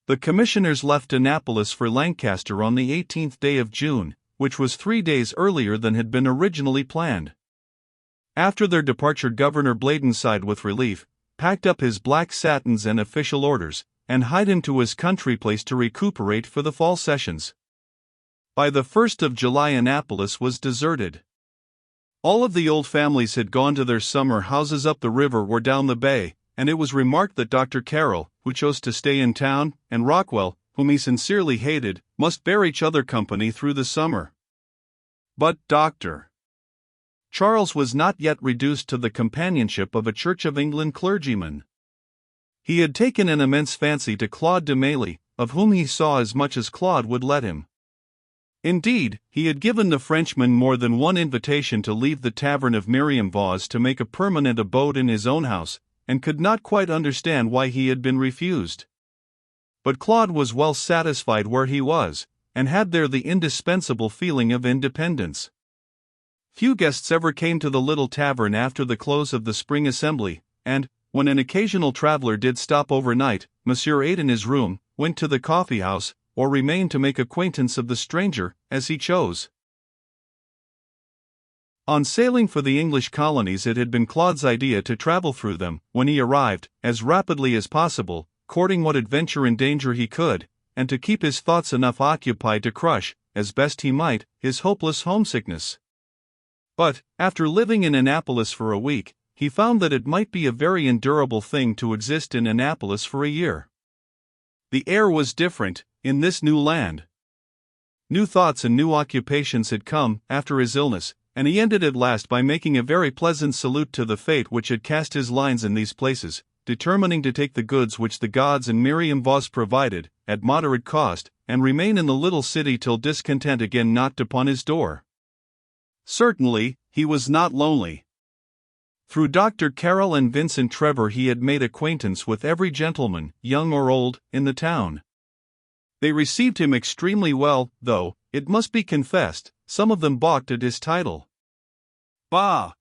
The commissioners left Annapolis for Lancaster on the 18th day of June, which was 3 days earlier than had been originally planned. After their departure, Governor Bladen sighed with relief, packed up his black satins and official orders, and hied him to his country place to recuperate for the fall sessions. By the 1st of July, Annapolis was deserted. All of the old families had gone to their summer houses up the river or down the bay, and it was remarked that Dr. Carroll, who chose to stay in town, and Rockwell, whom he sincerely hated, must bear each other company through the summer. But Dr. Charles was not yet reduced to the companionship of a Church of England clergyman. He had taken an immense fancy to Claude de Mailly, of whom he saw as much as Claude would let him. Indeed, he had given the Frenchman more than one invitation to leave the tavern of Miriam Vaz to make a permanent abode in his own house, and could not quite understand why he had been refused. But Claude was well satisfied where he was, and had there the indispensable feeling of independence. Few guests ever came to the little tavern after the close of the spring assembly, and, when an occasional traveler did stop overnight, Monsieur ate in his room, went to the coffee-house, or remained to make acquaintance of the stranger, as he chose. On sailing for the English colonies, it had been Claude's idea to travel through them, when he arrived, as rapidly as possible, courting what adventure and danger he could, and to keep his thoughts enough occupied to crush, as best he might, his hopeless homesickness. But, after living in Annapolis for a week, he found that it might be a very endurable thing to exist in Annapolis for a year. The air was different, in this new land. New thoughts and new occupations had come, after his illness, and he ended at last by making a very pleasant salute to the fate which had cast his lines in these places, determining to take the goods which the gods and Miriam Vaz provided, at moderate cost, and remain in the little city till discontent again knocked upon his door. Certainly, he was not lonely. Through Dr. Carroll and Vincent Trevor he had made acquaintance with every gentleman, young or old, in the town. They received him extremely well, though, it must be confessed, some of them balked at his title. Bah!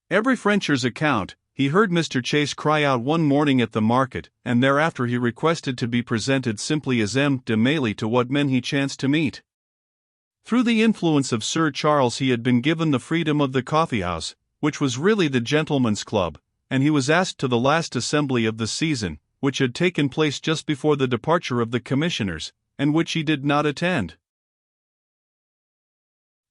Every Frencher's account, he heard Mr. Chase cry out one morning at the market, and thereafter he requested to be presented simply as M. de Mailly to what men he chanced to meet. Through the influence of Sir Charles he had been given the freedom of the coffee-house, which was really the gentleman's club, and he was asked to the last assembly of the season, which had taken place just before the departure of the commissioners, and which he did not attend.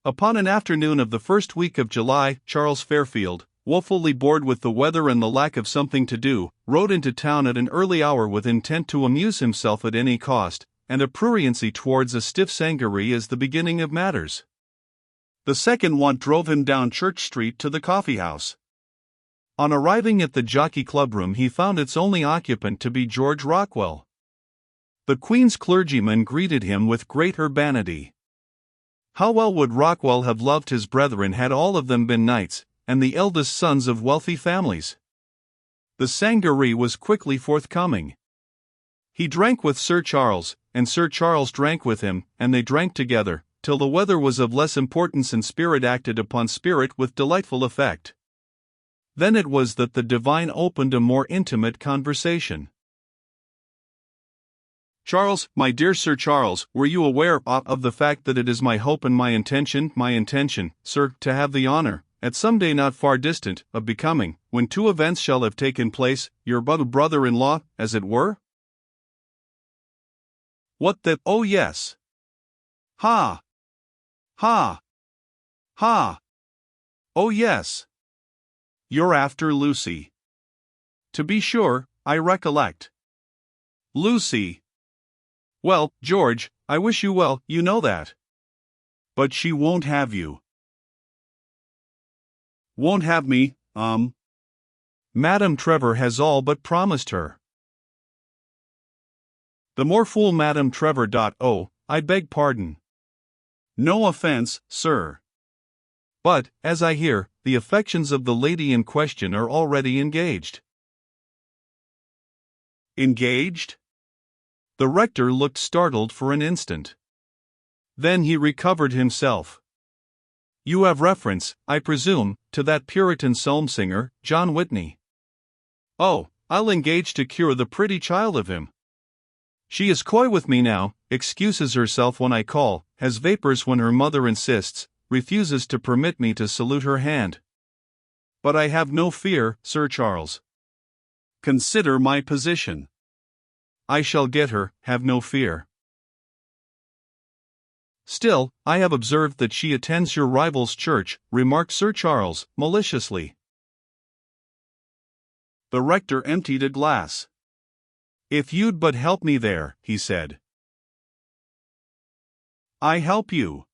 Upon an afternoon of the first week of July, Charles Fairfield, woefully bored with the weather and the lack of something to do, rode into town at an early hour with intent to amuse himself at any cost, and a pruriency towards a stiff sangaree as the beginning of matters. The second want drove him down Church Street to the coffee-house. On arriving at the Jockey Club room he found its only occupant to be George Rockwell. The Queen's clergyman greeted him with great urbanity. How well would Rockwell have loved his brethren had all of them been knights, and the eldest sons of wealthy families. The sangaree was quickly forthcoming. He drank with Sir Charles, and Sir Charles drank with him, and they drank together, till the weather was of less importance and spirit acted upon spirit with delightful effect. Then it was that the divine opened a more intimate conversation. Charles, my dear Sir Charles, were you aware of the fact that it is my hope and my intention, sir, to have the honor, at some day not far distant, of becoming, when two events shall have taken place, your brother-in-law, as it were? What the— oh yes. Ha! Ha! Ha! Oh yes. You're after Lucy. To be sure, I recollect. Lucy. Well, George, I wish you well, you know that. But she won't have you. Won't have me, Madame Trevor has all but promised her. The more fool Madame Trevor. Oh, I beg pardon. No offense, sir. But, as I hear, the affections of the lady in question are already engaged. Engaged? The rector looked startled for an instant. Then he recovered himself. You have reference, I presume, to that Puritan psalm singer, John Whitney. Oh, I'll engage to cure the pretty child of him. She is coy with me now, excuses herself when I call, has vapors when her mother insists, refuses to permit me to salute her hand. But I have no fear, Sir Charles. Consider my position. I shall get her, have no fear. Still, I have observed that she attends your rival's church, remarked Sir Charles, maliciously. The rector emptied a glass. If you'd but help me there, he said. I help you.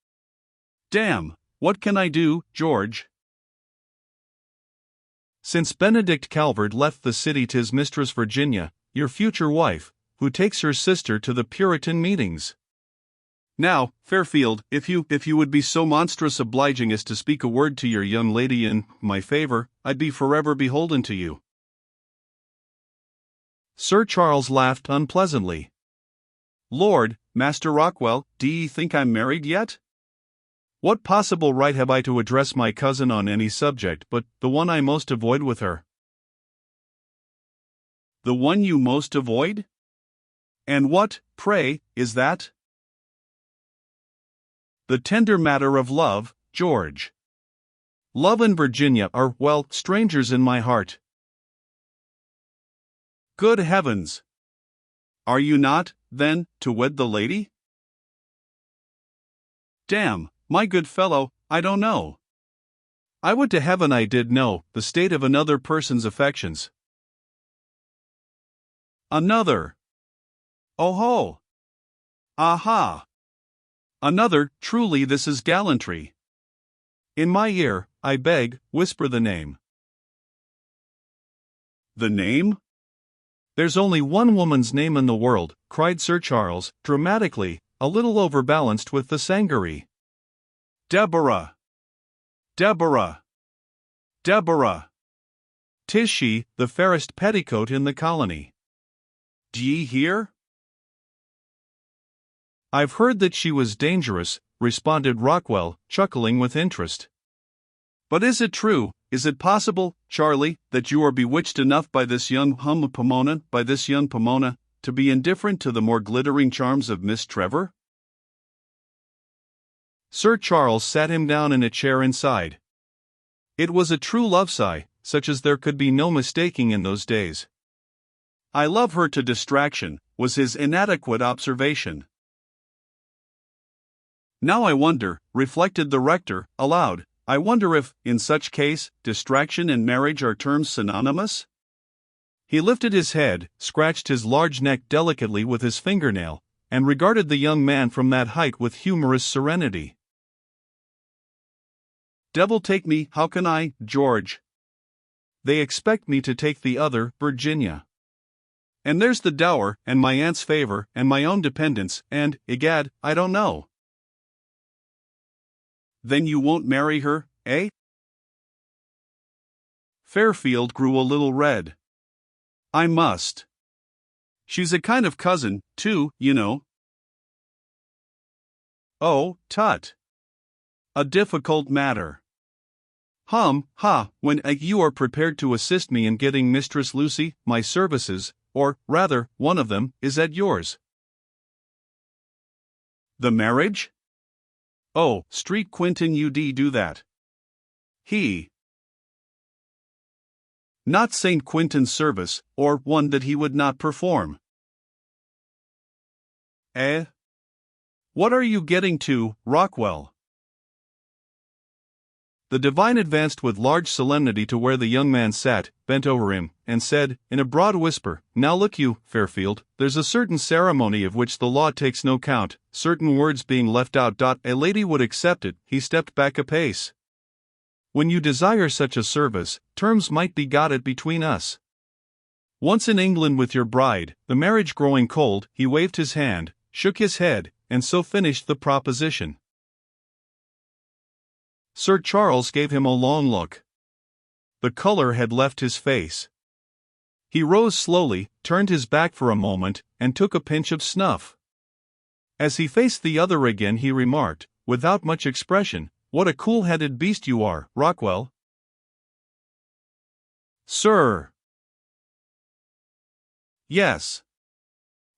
Damn, what can I do, George? Since Benedict Calvert left the city 'tis Mistress Virginia, your future wife, who takes her sister to the Puritan meetings. Now, Fairfield, if you would be so monstrous obliging as to speak a word to your young lady in my favor, I'd be forever beholden to you. Sir Charles laughed unpleasantly. Lord, Master Rockwell, d'ye think I'm married yet? What possible right have I to address my cousin on any subject but the one I most avoid with her? The one you most avoid? And what, pray, is that? The tender matter of love, George. Love and Virginia are, well, strangers in my heart. Good heavens! Are you not, then, to wed the lady? Damn, my good fellow, I don't know. I would to heaven I did know the state of another person's affections. Another. Oh ho! Aha! Another, truly this is gallantry. In my ear, I beg, whisper the name. The name? There's only one woman's name in the world, cried Sir Charles, dramatically, a little overbalanced with the sangaree. Deborah! Deborah! Deborah! 'Tis she, the fairest petticoat in the colony. D'ye hear? I've heard that she was dangerous, responded Rockwell, chuckling with interest. But is it true, is it possible, Charlie, that you are bewitched enough by this young Pomona, to be indifferent to the more glittering charms of Miss Trevor? Sir Charles sat him down in a chair inside. It was a true love sigh, such as there could be no mistaking in those days. I love her to distraction, was his inadequate observation. Now I wonder, reflected the rector, aloud, I wonder if, in such case, distraction and marriage are terms synonymous? He lifted his head, scratched his large neck delicately with his fingernail, and regarded the young man from that height with humorous serenity. Devil take me, how can I, George? They expect me to take the other, Virginia. And there's the dower, and my aunt's favor, and my own dependence, and, egad, I don't know. Then you won't marry her, eh? Fairfield grew a little red. I must. She's a kind of cousin, too, you know. Oh, tut. A difficult matter. When you are prepared to assist me in getting Mistress Lucy, my services, or, rather, one of them, is at yours. The marriage? Oh, Street Quinton ud do that. He. Not St. Quintin's service, or one that he would not perform. Eh? What are you getting to, Rockwell? The divine advanced with large solemnity to where the young man sat, bent over him, and said, in a broad whisper, Now look you, Fairfield, there's a certain ceremony of which the law takes no count, certain words being left out. A lady would accept it. He stepped back a pace. When you desire such a service, terms might be got at between us. Once in England with your bride, the marriage growing cold, he waved his hand, shook his head, and so finished the proposition. Sir Charles gave him a long look. The color had left his face. He rose slowly, turned his back for a moment, and took a pinch of snuff. As he faced the other again he remarked, without much expression, What a cool-headed beast you are, Rockwell. Sir. Yes.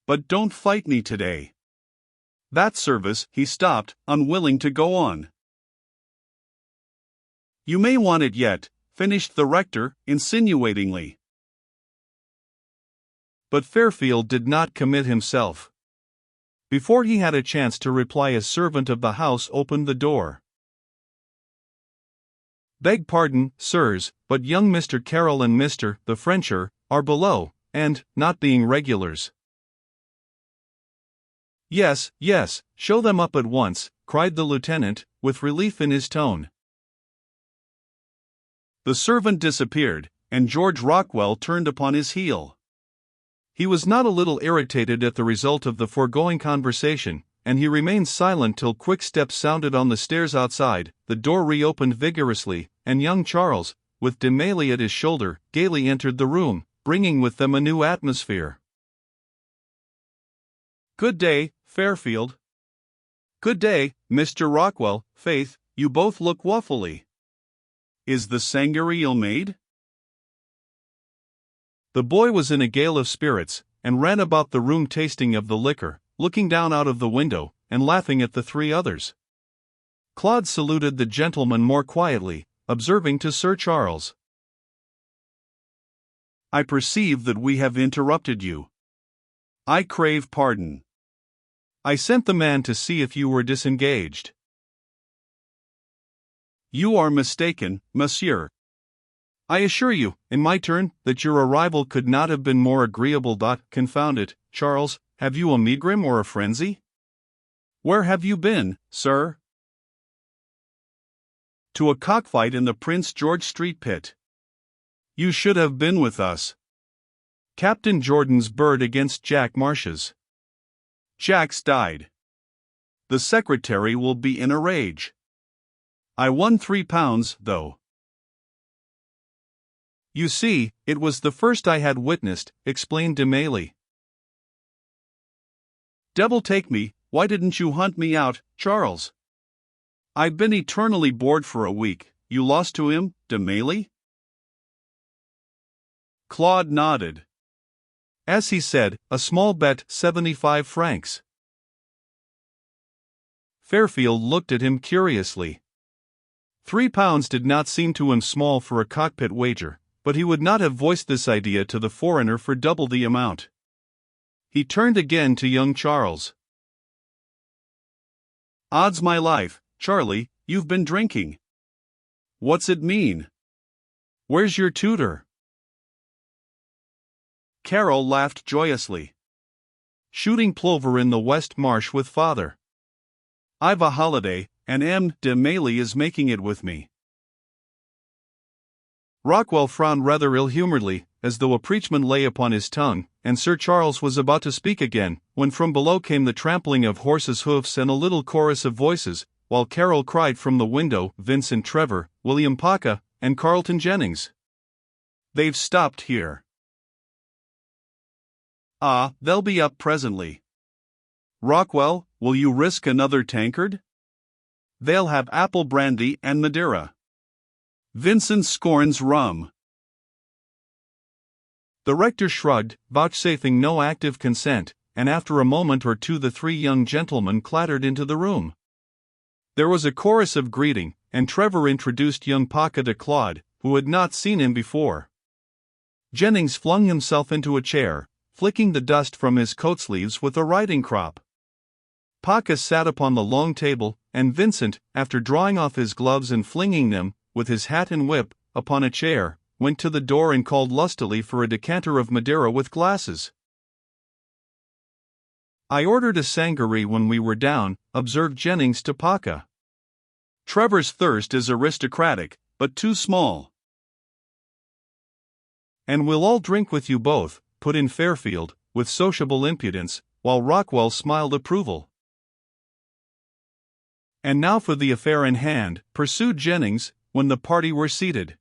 But don't fight me today. That service, he stopped, unwilling to go on. You may want it yet, finished the rector, insinuatingly. But Fairfield did not commit himself. Before he had a chance to reply, a servant of the house opened the door. Beg pardon, sirs, but young Mr. Carroll and Mr. the Frencher are below, and, not being regulars. Yes, yes, show them up at once, cried the lieutenant, with relief in his tone. The servant disappeared, and George Rockwell turned upon his heel. He was not a little irritated at the result of the foregoing conversation, and he remained silent till quick steps sounded on the stairs outside, the door reopened vigorously, and young Charles, with Demely at his shoulder, gaily entered the room, bringing with them a new atmosphere. Good day, Fairfield. Good day, Mr. Rockwell. Faith, you both look woefully. Is the sangaree ill-made? The boy was in a gale of spirits, and ran about the room tasting of the liquor, looking down out of the window, and laughing at the three others. Claude saluted the gentleman more quietly, observing to Sir Charles, I perceive that we have interrupted you. I crave pardon. I sent the man to see if you were disengaged. You are mistaken, monsieur. I assure you, in my turn, that your arrival could not have been more agreeable. Confound it, Charles, have you a megrim or a frenzy? Where have you been, sir? To a cockfight in the Prince George Street pit. You should have been with us. Captain Jordan's bird against Jack Marsh's. Jack's died. The secretary will be in a rage. I won £3, though. You see, it was the first I had witnessed, explained Demely. Devil take me, why didn't you hunt me out, Charles? I've been eternally bored for a week. You lost to him, Demely? Claude nodded. As he said, a small bet, 75 francs. Fairfield looked at him curiously. £3 did not seem to him small for a cockpit wager, but he would not have voiced this idea to the foreigner for double the amount. He turned again to young Charles. Odds my life, Charlie, you've been drinking. What's it mean? Where's your tutor? Carroll laughed joyously. Shooting plover in the West Marsh with father. I've a holiday, and M. Demely is making it with me. Rockwell frowned rather ill-humoredly, as though a preachment lay upon his tongue, and Sir Charles was about to speak again, when from below came the trampling of horses' hoofs and a little chorus of voices, while Carroll cried from the window, Vincent Trevor, William Paca, and Carlton Jennings. They've stopped here. Ah, they'll be up presently. Rockwell, will you risk another tankard? They'll have apple brandy and Madeira. Vincent scorns rum. The rector shrugged, vouchsafing no active consent, and after a moment or two the three young gentlemen clattered into the room. There was a chorus of greeting, and Trevor introduced young Paca to Claude, who had not seen him before. Jennings flung himself into a chair, flicking the dust from his coat sleeves with a riding crop. Paca sat upon the long table, and Vincent, after drawing off his gloves and flinging them, with his hat and whip, upon a chair, went to the door and called lustily for a decanter of Madeira with glasses. I ordered a sangaree when we were down, observed Jennings to Paca. Trevor's thirst is aristocratic, but too small. And we'll all drink with you both, put in Fairfield, with sociable impudence, while Rockwell smiled approval. And now for the affair in hand, pursued Jennings, when the party were seated.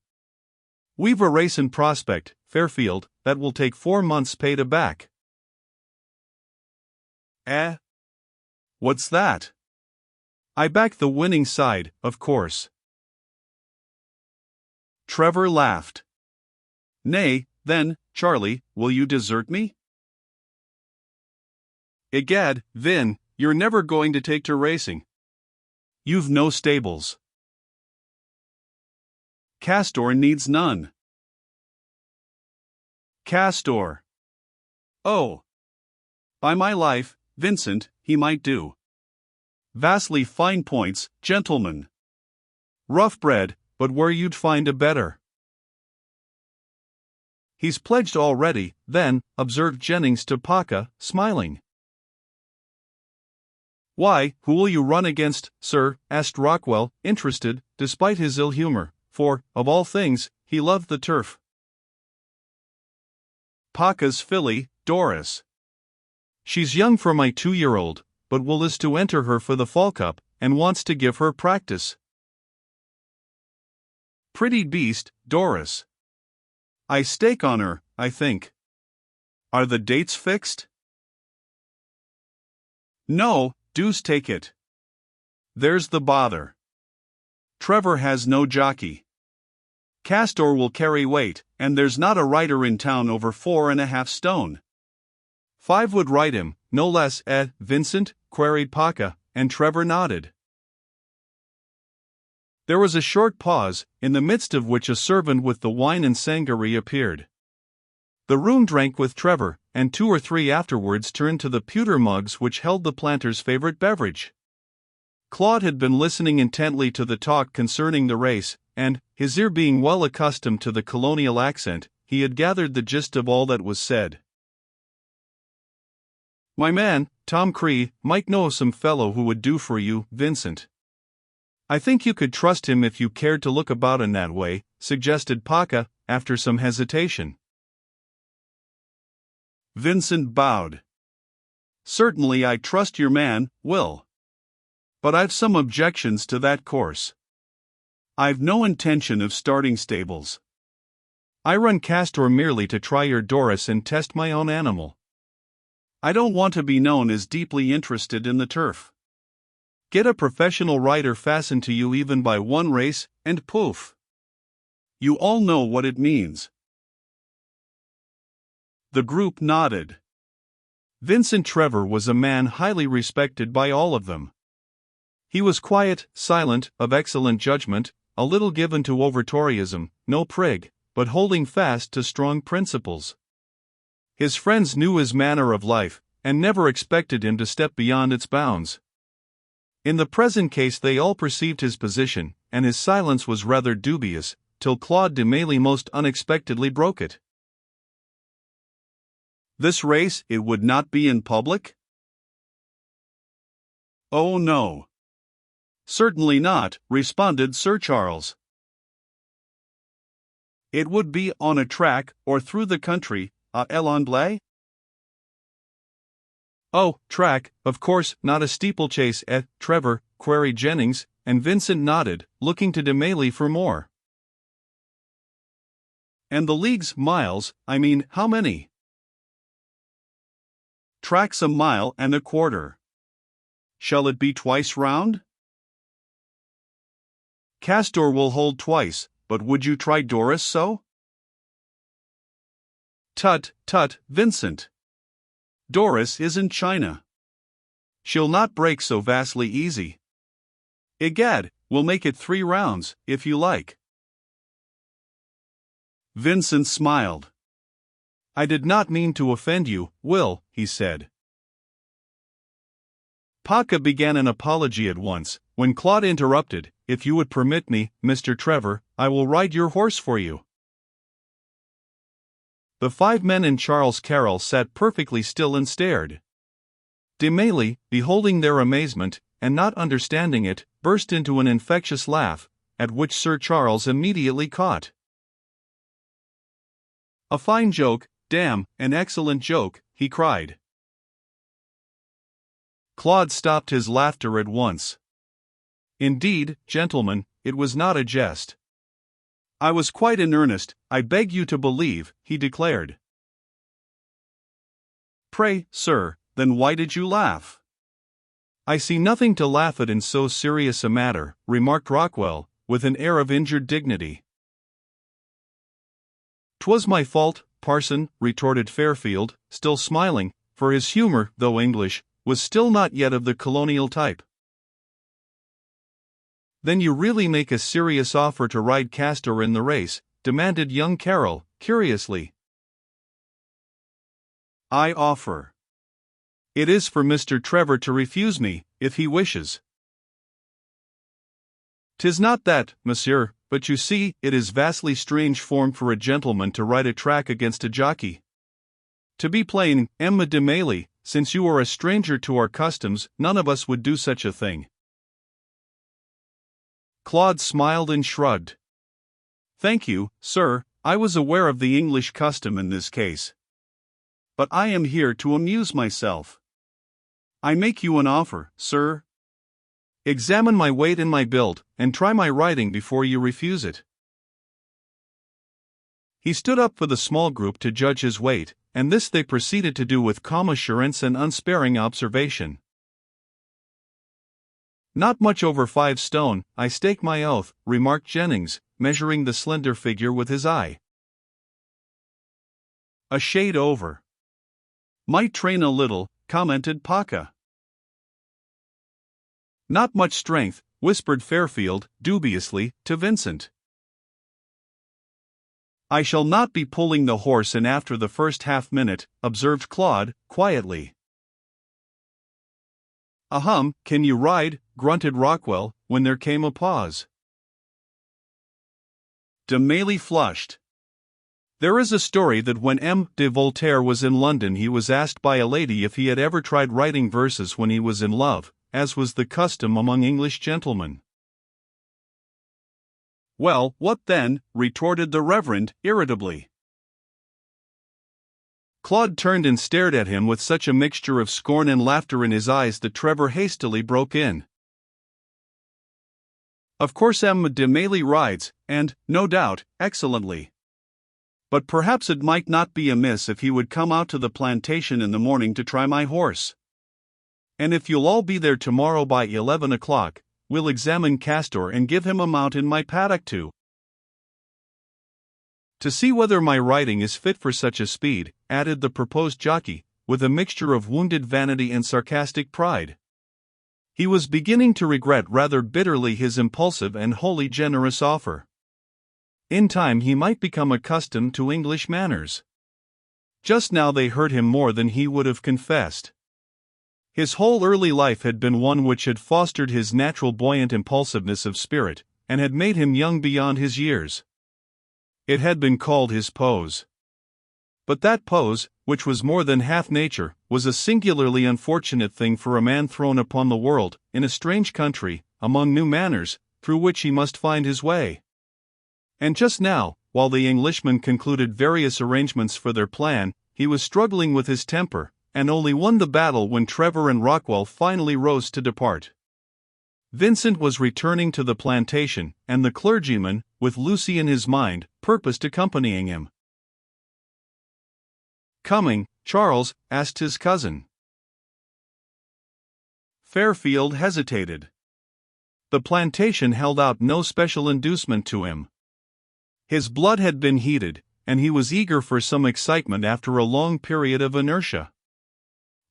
We've a race in prospect, Fairfield, that will take 4 months' pay to back. Eh? What's that? I back the winning side, of course. Trevor laughed. Nay, then, Charlie, will you desert me? Egad, Vin, you're never going to take to racing. You've no stables. Castor needs none. Castor. Oh. By my life, Vincent, he might do. Vastly fine points, gentlemen. Rough bred, but where you'd find a better. He's pledged already, then, observed Jennings to Paka, smiling. Why, who will you run against, sir? Asked Rockwell, interested, despite his ill humor, for, of all things, he loved the turf. Paka's filly, Doris. She's young for my 2-year-old, but Will is to enter her for the Fall Cup, and wants to give her practice. Pretty beast, Doris. I stake on her, I think. Are the dates fixed? No, deuce take it. There's the bother. Trevor has no jockey. Castor will carry weight, and there's not a rider in town over 4.5 stone. 5 would ride him, no less, Vincent? Queried Paka, and Trevor nodded. There was a short pause, in the midst of which a servant with the wine and sangaree appeared. The room drank with Trevor, and 2 or 3 afterwards turned to the pewter mugs which held the planter's favorite beverage. Claude had been listening intently to the talk concerning the race, and, his ear being well accustomed to the colonial accent, he had gathered the gist of all that was said. My man, Tom Cree, might know some fellow who would do for you, Vincent. I think you could trust him if you cared to look about in that way, suggested Paka, after some hesitation. Vincent bowed. Certainly I trust your man, Will. But I've some objections to that course. I've no intention of starting stables. I run Castor merely to try your Doris and test my own animal. I don't want to be known as deeply interested in the turf. Get a professional rider fastened to you even by one race, and poof. You all know what it means. The group nodded. Vincent Trevor was a man highly respected by all of them. He was quiet, silent, of excellent judgment, a little given to over-Toryism, no prig, but holding fast to strong principles. His friends knew his manner of life, and never expected him to step beyond its bounds. In the present case they all perceived his position, and his silence was rather dubious, till Claude de Mailly most unexpectedly broke it. This race, it would not be in public? Oh no. Certainly not, responded Sir Charles. It would be on a track, or through the country, à l'Anglais? Oh, track, of course, not a steeplechase, Trevor, queried Jennings, and Vincent nodded, looking to de Mailly for more. And the leagues, miles, I mean, how many? Track's 1.25 miles. Shall it be twice round? Castor will hold twice, but would you try Doris so? Tut, tut, Vincent. Doris isn't China. She'll not break so vastly easy. Egad, we'll make it 3 rounds, if you like. Vincent smiled. I did not mean to offend you, Will, he said. Paka began an apology at once, when Claude interrupted, If you would permit me, Mr. Trevor, I will ride your horse for you. The 5 men and Charles Carroll sat perfectly still and stared. De Mailly, beholding their amazement, and not understanding it, burst into an infectious laugh, at which Sir Charles immediately caught. A fine joke, damn, an excellent joke, he cried. Claude stopped his laughter at once. Indeed, gentlemen, it was not a jest. I was quite in earnest, I beg you to believe, he declared. Pray, sir, then why did you laugh? I see nothing to laugh at in so serious a matter, remarked Rockwell, with an air of injured dignity. 'Twas my fault, parson, retorted Fairfield, still smiling, for his humor, though English, was still not yet of the colonial type. "Then you really make a serious offer to ride Castor in the race?" demanded young Carroll, curiously. "I offer. It is for Mr. Trevor to refuse me, if he wishes." "'Tis not that, monsieur, but you see, it is vastly strange form for a gentleman to ride a track against a jockey. To be plain, Emma de Mailly, since you are a stranger to our customs, none of us would do such a thing." Claude smiled and shrugged. "Thank you, sir, I was aware of the English custom in this case. But I am here to amuse myself. I make you an offer, sir. Examine my weight and my build, and try my riding before you refuse it." He stood up for the small group to judge his weight, and this they proceeded to do with calm assurance and unsparing observation. "Not much over 5 stone, I stake my oath," remarked Jennings, measuring the slender figure with his eye. "A shade over. Might train a little," commented Paca. "Not much strength," whispered Fairfield, dubiously, to Vincent. "I shall not be pulling the horse in after the first half-minute," observed Claude, quietly. "Ahem, can you ride?" grunted Rockwell, when there came a pause. De Mailly flushed. There is a story that when M. de Voltaire was in London he was asked by a lady if he had ever tried writing verses when he was in love, as was the custom among English gentlemen. "Well, what then?" retorted the Reverend, irritably. Claude turned and stared at him with such a mixture of scorn and laughter in his eyes that Trevor hastily broke in. "Of course Emma de Mailly rides, and, no doubt, excellently. But perhaps it might not be amiss if he would come out to the plantation in the morning to try my horse. And if you'll all be there tomorrow by 11 o'clock, we'll examine Castor and give him a mount in my paddock too. To see whether my riding is fit for such a speed," added the proposed jockey, with a mixture of wounded vanity and sarcastic pride. He was beginning to regret rather bitterly his impulsive and wholly generous offer. In time he might become accustomed to English manners. Just now they hurt him more than he would have confessed. His whole early life had been one which had fostered his natural buoyant impulsiveness of spirit, and had made him young beyond his years. It had been called his pose. But that pose, which was more than half nature, was a singularly unfortunate thing for a man thrown upon the world, in a strange country, among new manners, through which he must find his way. And just now, while the Englishman concluded various arrangements for their plan, he was struggling with his temper, and only won the battle when Trevor and Rockwell finally rose to depart. Vincent was returning to the plantation, and the clergyman, with Lucy in his mind, purposed accompanying him. "Coming, Charles?" asked his cousin. Fairfield hesitated. The plantation held out no special inducement to him. His blood had been heated, and he was eager for some excitement after a long period of inertia.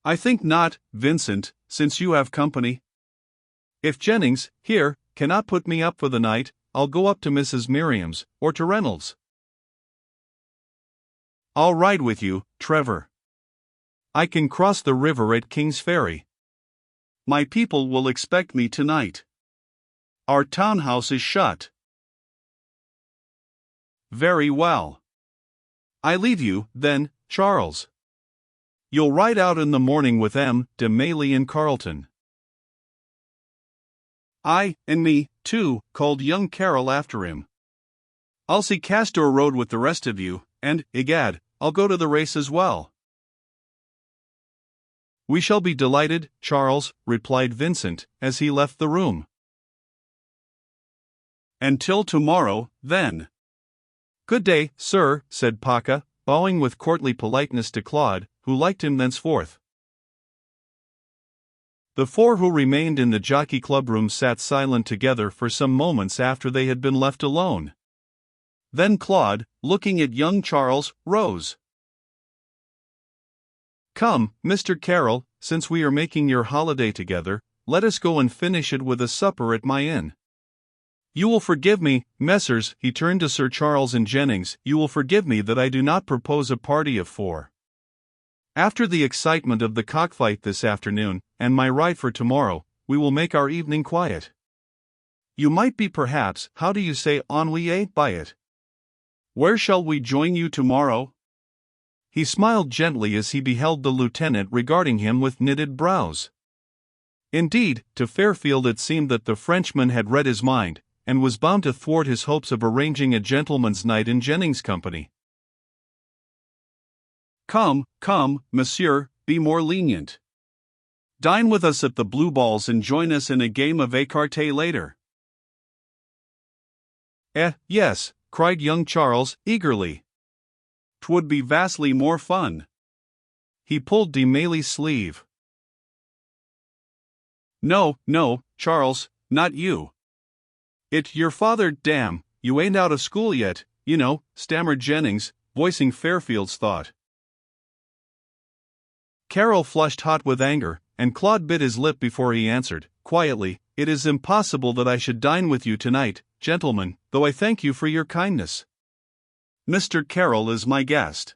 "I think not, Vincent, since you have company. If Jennings, here, cannot put me up for the night, I'll go up to Mrs. Miriam's, or to Reynolds." "I'll ride with you, Trevor. I can cross the river at King's Ferry. My people will expect me tonight. Our townhouse is shut." "Very well. I leave you, then, Charles. You'll ride out in the morning with M. de Mailly and Carleton." "I, and me, too," called young Carroll after him. "I'll see Castor Road with the rest of you, and, egad, I'll go to the race as well." "We shall be delighted, Charles," replied Vincent, as he left the room. "Until tomorrow, then." "Good day, sir," said Paca, bowing with courtly politeness to Claude, who liked him thenceforth. The four who remained in the Jockey Club room sat silent together for some moments after they had been left alone. Then Claude, looking at young Charles, rose. Come, Mr. Carroll, since we are making your holiday together, let us go and finish it with a supper at my inn. You will forgive me, Messrs. He turned to Sir Charles and Jennings. You will forgive me that I do not propose a party of 4. After the excitement of the cockfight this afternoon, and my ride for tomorrow, we will make our evening quiet. You might be perhaps, how do you say, ennuyé by it? Where shall we join you tomorrow? He smiled gently as he beheld the lieutenant regarding him with knitted brows. Indeed, to Fairfield it seemed that the Frenchman had read his mind, and was bound to thwart his hopes of arranging a gentleman's night in Jennings' company. Come, monsieur, be more lenient. Dine with us at the Blue Balls and join us in a game of écarté later. Yes, cried young Charles, eagerly. 'Twould be vastly more fun. He pulled de Mailly's sleeve. No, Charles, not you. It your father, damn, you ain't out of school yet, you know, stammered Jennings, voicing Fairfield's thought. Carroll flushed hot with anger, and Claude bit his lip before he answered, quietly, It is impossible that I should dine with you tonight, gentlemen, though I thank you for your kindness. Mr. Carroll is my guest.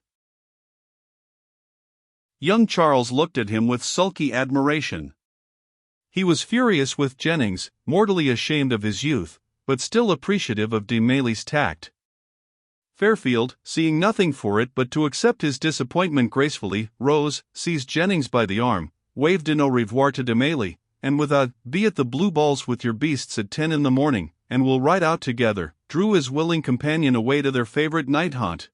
Young Charles looked at him with sulky admiration. He was furious with Jennings, mortally ashamed of his youth, but still appreciative of de Mailly's tact. Fairfield, seeing nothing for it but to accept his disappointment gracefully, rose, seized Jennings by the arm, waved an au revoir to de Mailly, and with a, be at the Blue Balls with your beasts at 10 in the morning, and we'll ride out together, drew his willing companion away to their favorite night haunt.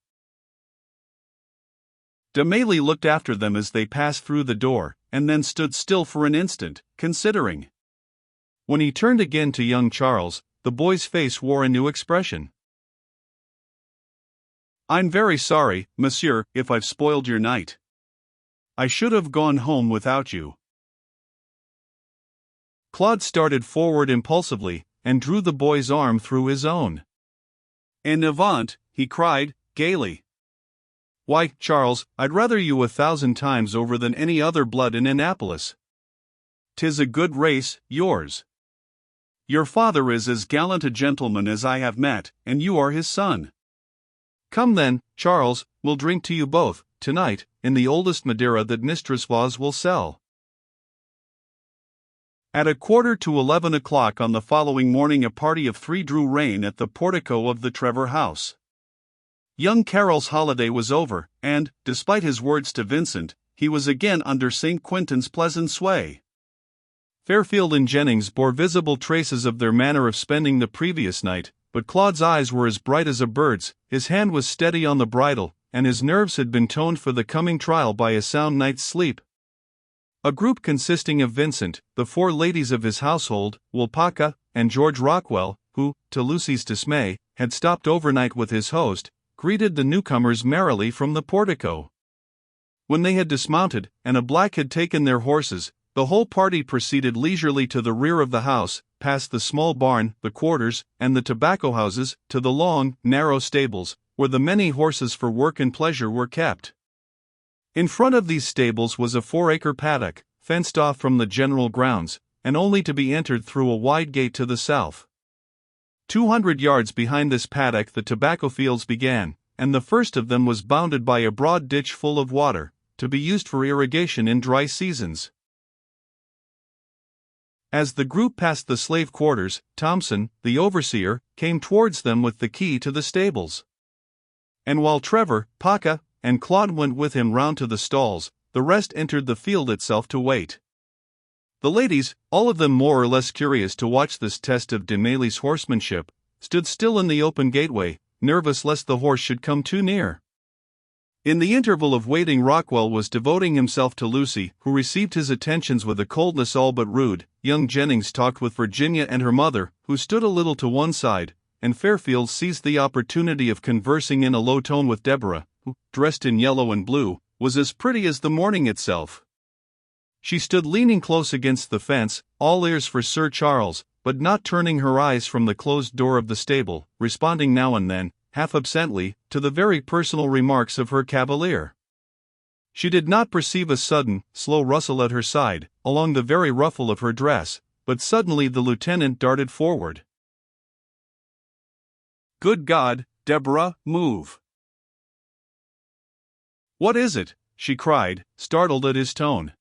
De Mailly looked after them as they passed through the door, and then stood still for an instant, considering. When he turned again to young Charles, the boy's face wore a new expression. I'm very sorry, monsieur, if I've spoiled your night. I should have gone home without you. Claude started forward impulsively, and drew the boy's arm through his own. En avant, he cried, gaily. Why, Charles, I'd rather you 1,000 times over than any other blood in Annapolis. 'Tis a good race, yours. Your father is as gallant a gentleman as I have met, and you are his son. Come then, Charles, we'll drink to you both, tonight, in the oldest Madeira that Mistress Voss will sell. At 11:15 on the following morning a party of 3 drew rein at the portico of the Trevor house. Young Carroll's holiday was over, and, despite his words to Vincent, he was again under St. Quentin's pleasant sway. Fairfield and Jennings bore visible traces of their manner of spending the previous night, but Claude's eyes were as bright as a bird's, his hand was steady on the bridle, and his nerves had been toned for the coming trial by a sound night's sleep. A group consisting of Vincent, the 4 ladies of his household, Wolpaka, and George Rockwell, who, to Lucy's dismay, had stopped overnight with his host, greeted the newcomers merrily from the portico. When they had dismounted, and a black had taken their horses, the whole party proceeded leisurely to the rear of the house, past the small barn, the quarters, and the tobacco houses, to the long, narrow stables, where the many horses for work and pleasure were kept. In front of these stables was a 4-acre paddock, fenced off from the general grounds, and only to be entered through a wide gate to the south. 200 yards behind this paddock the tobacco fields began, and the first of them was bounded by a broad ditch full of water, to be used for irrigation in dry seasons. As the group passed the slave quarters, Thompson, the overseer, came towards them with the key to the stables. And while Trevor, Paka, and Claude went with him round to the stalls, the rest entered the field itself to wait. The ladies, all of them more or less curious to watch this test of de Mailly's horsemanship, stood still in the open gateway, nervous lest the horse should come too near. In the interval of waiting Rockwell was devoting himself to Lucy, who received his attentions with a coldness all but rude. Young Jennings talked with Virginia and her mother, who stood a little to one side, and Fairfield seized the opportunity of conversing in a low tone with Deborah, who, dressed in yellow and blue, was as pretty as the morning itself. She stood leaning close against the fence, all ears for Sir Charles, but not turning her eyes from the closed door of the stable, responding now and then, half absently, to the very personal remarks of her cavalier. She did not perceive a sudden, slow rustle at her side, along the very ruffle of her dress, but suddenly the lieutenant darted forward. "Good God, Deborah, move!" "What is it?" she cried, startled at his tone.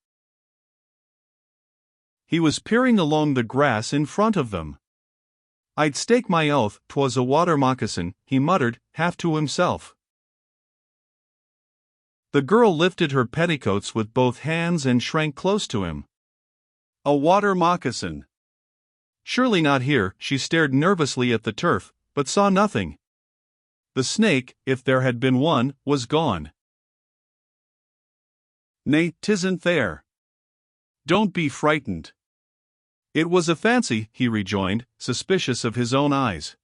He was peering along the grass in front of them. "I'd stake my oath 'twas a water moccasin," he muttered, half to himself. The girl lifted her petticoats with both hands and shrank close to him. A water moccasin? Surely not here. She stared nervously at the turf, but saw nothing. The snake, if there had been one, was gone. "Nay, 'tisn't there. Don't be frightened." "It was a fancy," he rejoined, suspicious of his own eyes.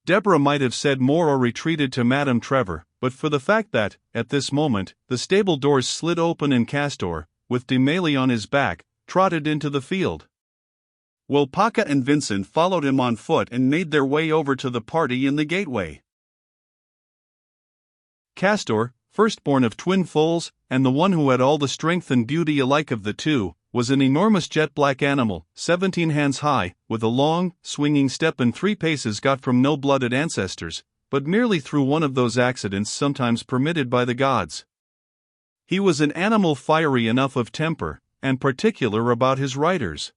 Deborah might have said more or retreated to Madame Trevor, but for the fact that, at this moment, the stable doors slid open and Castor, with Demele on his back, trotted into the field. Wolpaka and Vincent followed him on foot and made their way over to the party in the gateway. Castor, firstborn of twin foals, and the one who had all the strength and beauty alike of the two, was an enormous jet-black animal, 17 hands high, with a long, swinging step and 3 paces got from no blooded ancestors, but merely through one of those accidents sometimes permitted by the gods. He was an animal fiery enough of temper, and particular about his riders.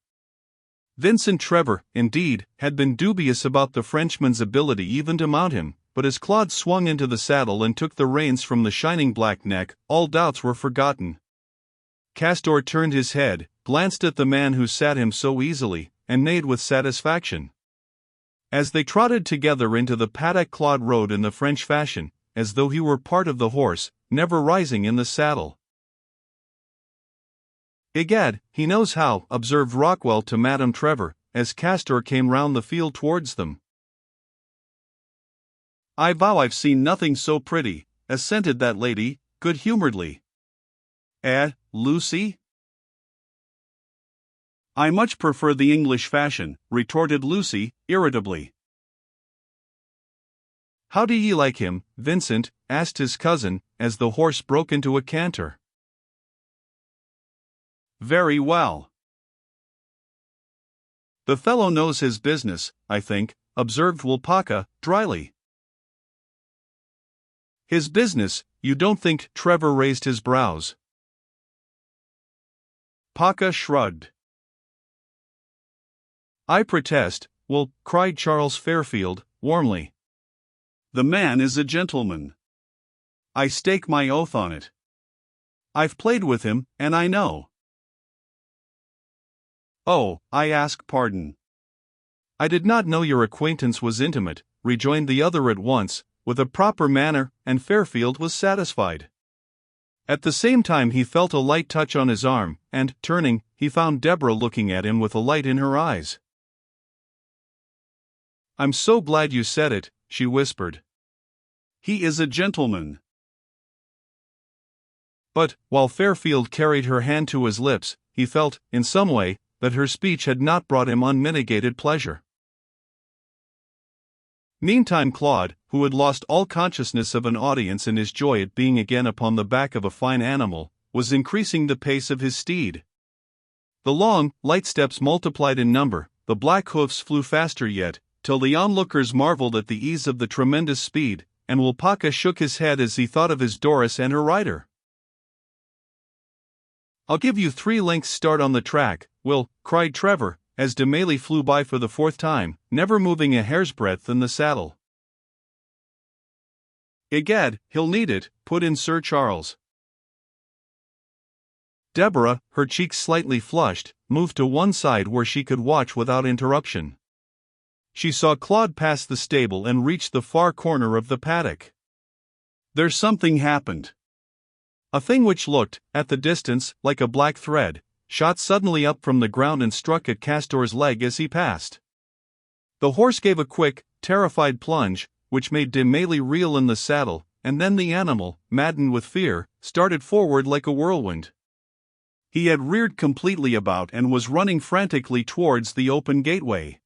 Vincent Trevor, indeed, had been dubious about the Frenchman's ability even to mount him, but as Claude swung into the saddle and took the reins from the shining black neck, all doubts were forgotten. Castor turned his head, glanced at the man who sat him so easily, and neighed with satisfaction. As they trotted together into the paddock, Claude rode in the French fashion, as though he were part of the horse, never rising in the saddle. "Egad, he knows how," observed Rockwell to Madame Trevor, as Castor came round the field towards them. "I vow I've seen nothing so pretty," assented that lady, good-humouredly. Lucy?" "I much prefer the English fashion," retorted Lucy, irritably. "How do ye like him, Vincent?" asked his cousin, as the horse broke into a canter. "Very well." "The fellow knows his business, I think," observed Wolpaka, dryly. "His business? You don't think?" Trevor raised his brows. Paka shrugged. "I protest," cried Charles Fairfield, warmly. "The man is a gentleman. I stake my oath on it. I've played with him, and I know." "Oh, I ask pardon. I did not know your acquaintance was intimate," rejoined the other at once, with a proper manner, and Fairfield was satisfied. At the same time he felt a light touch on his arm, and, turning, he found Deborah looking at him with a light in her eyes. "I'm so glad you said it," she whispered. "He is a gentleman." But, while Fairfield carried her hand to his lips, he felt, in some way, that her speech had not brought him unmitigated pleasure. Meantime Claude, who had lost all consciousness of an audience in his joy at being again upon the back of a fine animal, was increasing the pace of his steed. The long, light steps multiplied in number, the black hoofs flew faster yet, till the onlookers marveled at the ease of the tremendous speed, and Wolpaka shook his head as he thought of his Doris and her rider. "I'll give you 3 lengths start on the track, Will," cried Trevor, as Demele flew by for the 4th time, never moving a hair's breadth in the saddle. "Egad, he'll need it," put in Sir Charles. Deborah, her cheeks slightly flushed, moved to one side where she could watch without interruption. She saw Claude pass the stable and reach the far corner of the paddock. There's something happened. A thing which looked, at the distance, like a black thread, shot suddenly up from the ground and struck at Castor's leg as he passed. The horse gave a quick, terrified plunge, which made Demele reel in the saddle, and then the animal, maddened with fear, started forward like a whirlwind. He had reared completely about and was running frantically towards the open gateway.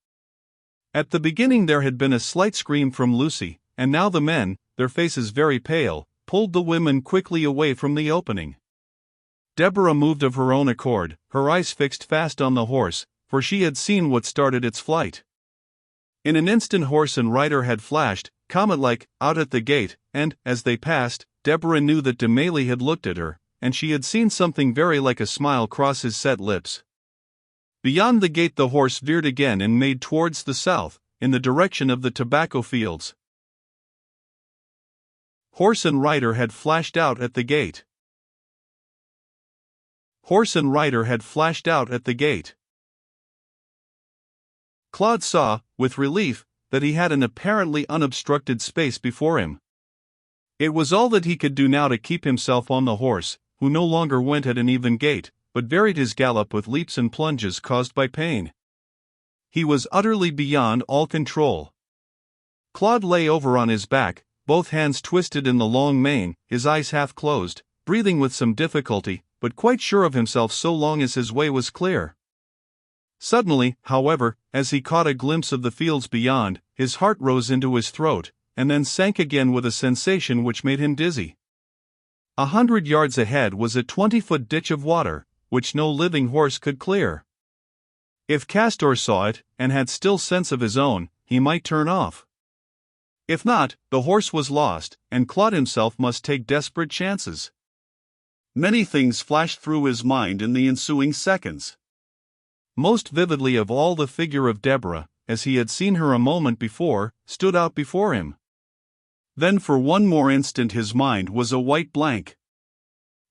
At the beginning there had been a slight scream from Lucy, and now the men, their faces very pale, pulled the women quickly away from the opening. Deborah moved of her own accord, her eyes fixed fast on the horse, for she had seen what started its flight. In an instant horse and rider had flashed, comet-like, out at the gate, and, as they passed, Deborah knew that Demele had looked at her, and she had seen something very like a smile cross his set lips. Beyond the gate the horse veered again and made towards the south, in the direction of the tobacco fields. Horse and rider had flashed out at the gate. Horse and rider had flashed out at the gate. Claude saw, with relief, that he had an apparently unobstructed space before him. It was all that he could do now to keep himself on the horse, who no longer went at an even gait, but varied his gallop with leaps and plunges caused by pain. He was utterly beyond all control. Claude lay over on his back, both hands twisted in the long mane, his eyes half closed, breathing with some difficulty, but quite sure of himself so long as his way was clear. Suddenly, however, as he caught a glimpse of the fields beyond, his heart rose into his throat, and then sank again with a sensation which made him dizzy. 100 yards ahead was a 20-foot ditch of water, which no living horse could clear. If Castor saw it, and had still sense of his own, he might turn off. If not, the horse was lost, and Claude himself must take desperate chances. Many things flashed through his mind in the ensuing seconds. Most vividly of all, the figure of Deborah, as he had seen her a moment before, stood out before him. Then for one more instant his mind was a white blank.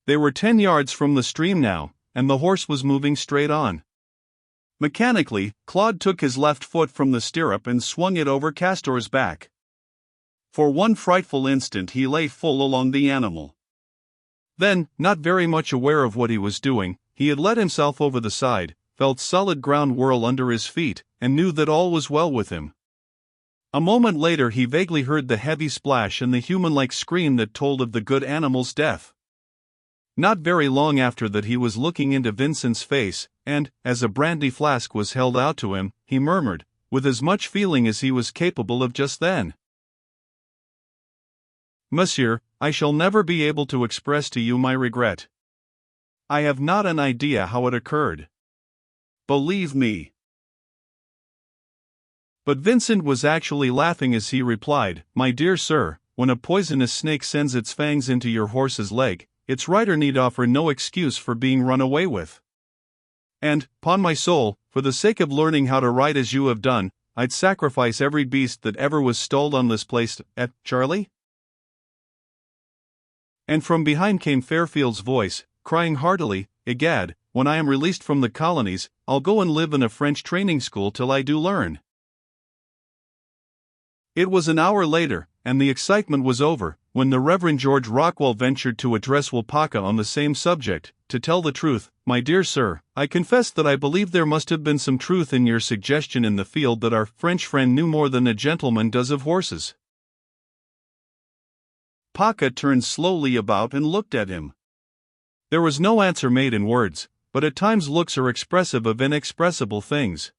They were 10 yards from the stream now, and the horse was moving straight on. Mechanically, Claude took his left foot from the stirrup and swung it over Castor's back. For one frightful instant he lay full along the animal. Then, not very much aware of what he was doing, he had let himself over the side, felt solid ground whirl under his feet, and knew that all was well with him. A moment later he vaguely heard the heavy splash and the human-like scream that told of the good animal's death. Not very long after that he was looking into Vincent's face, and, as a brandy flask was held out to him, he murmured, with as much feeling as he was capable of just then, "Monsieur, I shall never be able to express to you my regret. I have not an idea how it occurred. Believe me." But Vincent was actually laughing as he replied, "My dear sir, when a poisonous snake sends its fangs into your horse's leg, its rider need offer no excuse for being run away with. And, 'pon my soul, for the sake of learning how to ride as you have done, I'd sacrifice every beast that ever was stalled on this place, Charlie?" And from behind came Fairfield's voice, crying heartily, "Egad, when I am released from the colonies, I'll go and live in a French training school till I do learn." It was an hour later, and the excitement was over, when the Reverend George Rockwell ventured to address Wapaka on the same subject. "To tell the truth, my dear sir, I confess that I believe there must have been some truth in your suggestion in the field that our French friend knew more than a gentleman does of horses." Paka turned slowly about and looked at him. There was no answer made in words, but at times looks are expressive of inexpressible things.